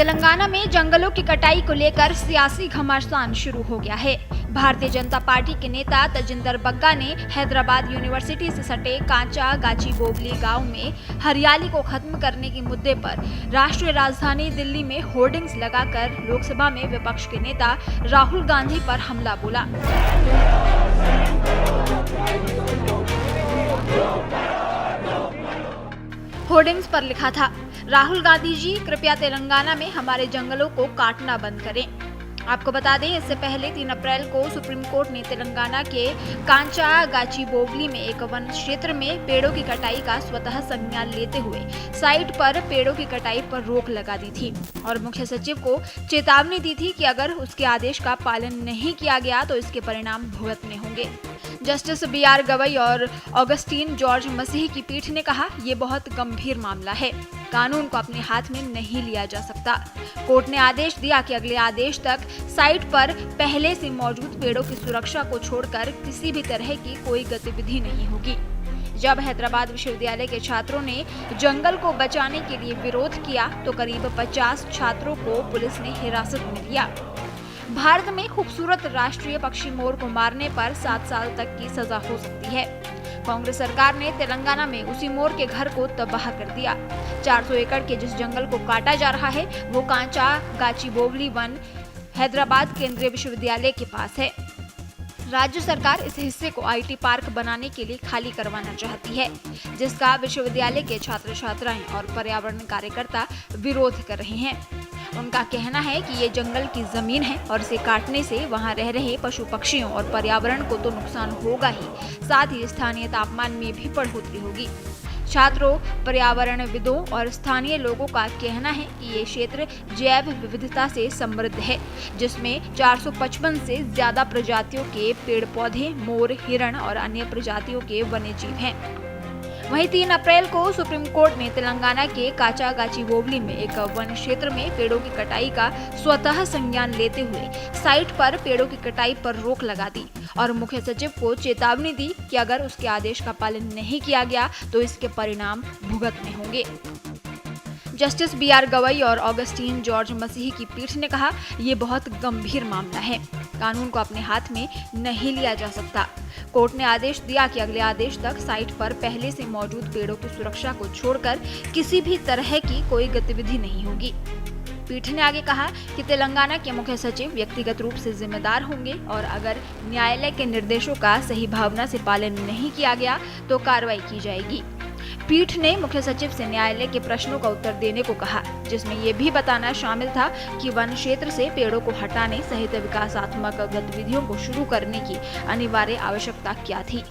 तेलंगाना में जंगलों की कटाई को लेकर सियासी घमासान शुरू हो गया है। भारतीय जनता पार्टी के नेता तजिंदर बग्गा ने हैदराबाद यूनिवर्सिटी से सटे कांचा गाचीबोवली गांव में हरियाली को खत्म करने के मुद्दे पर राष्ट्रीय राजधानी दिल्ली में होर्डिंग्स लगाकर लोकसभा में विपक्ष के नेता राहुल गांधी पर हमला बोला। होर्डिंग्स पर लिखा था, राहुल गांधी जी कृपया तेलंगाना में हमारे जंगलों को काटना बंद करें। आपको बता दें, इससे पहले 3 अप्रैल को सुप्रीम कोर्ट ने तेलंगाना के कांचा गाचीबोवली में एक वन क्षेत्र में पेड़ों की कटाई का स्वतः संज्ञान लेते हुए साइट पर पेड़ों की कटाई पर रोक लगा दी थी और मुख्य सचिव को चेतावनी दी थी कि अगर उसके आदेश का पालन नहीं किया गया तो इसके परिणाम भुगतने होंगे। जस्टिस BR गवई और ऑगस्टीन जॉर्ज मसीह की पीठ ने कहा, ये बहुत गंभीर मामला है, कानून को अपने हाथ में नहीं लिया जा सकता। कोर्ट ने आदेश दिया कि अगले आदेश तक साइट पर पहले से मौजूद पेड़ों की सुरक्षा को छोड़कर किसी भी तरह की कोई गतिविधि नहीं होगी। जब हैदराबाद विश्वविद्यालय के छात्रों ने जंगल को बचाने के लिए विरोध किया तो करीब 50 छात्रों को पुलिस ने हिरासत में लिया। भारत में खूबसूरत राष्ट्रीय पक्षी मोर को मारने पर 7 साल तक की सजा हो सकती है। कांग्रेस सरकार ने तेलंगाना में उसी मोर के घर को तबाह कर दिया। 400 एकड़ के जिस जंगल को काटा जा रहा है वो कांचा गाचीबोवली वन हैदराबाद केंद्रीय विश्वविद्यालय के पास है। राज्य सरकार इस हिस्से को IT पार्क बनाने के लिए खाली करवाना चाहती है, जिसका विश्वविद्यालय के छात्र छात्राएं और पर्यावरण कार्यकर्ता विरोध कर रहे हैं। उनका कहना है कि ये जंगल की जमीन है और इसे काटने से वहां रह रहे पशु पक्षियों और पर्यावरण को तो नुकसान होगा ही, साथ ही स्थानीय तापमान में भी बढ़ोतरी होगी। छात्रों, पर्यावरणविदों और स्थानीय लोगों का कहना है कि ये क्षेत्र जैव विविधता से समृद्ध है, जिसमें 455 से ज्यादा प्रजातियों के पेड़ पौधे, मोर, हिरण और अन्य प्रजातियों के वन्यजीव हैं। वहीं 3 अप्रैल को सुप्रीम कोर्ट ने तेलंगाना के कांचा गाचीबोवली में एक वन क्षेत्र में पेड़ों की कटाई का स्वतः संज्ञान लेते हुए साइट पर पेड़ों की कटाई पर रोक लगा दी और मुख्य सचिव को चेतावनी दी कि अगर उसके आदेश का पालन नहीं किया गया तो इसके परिणाम भुगतने होंगे। जस्टिस BR गवई और ऑगस्टीन जॉर्ज मसीह की पीठ ने कहा, ये बहुत गंभीर मामला है, कानून को अपने हाथ में नहीं लिया जा सकता। कोर्ट ने आदेश दिया कि अगले आदेश तक साइट पर पहले से मौजूद पेड़ों की सुरक्षा को छोड़कर किसी भी तरह की कोई गतिविधि नहीं होगी। पीठ ने आगे कहा कि तेलंगाना के मुख्य सचिव व्यक्तिगत रूप से जिम्मेदार होंगे और अगर न्यायालय के निर्देशों का सही भावना से पालन नहीं किया गया तो कार्रवाई की जाएगी। पीठ ने मुख्य सचिव से न्यायालय के प्रश्नों का उत्तर देने को कहा, जिसमें ये भी बताना शामिल था कि वन क्षेत्र से पेड़ों को हटाने सहित विकासात्मक गतिविधियों को शुरू करने की अनिवार्य आवश्यकता क्या थी।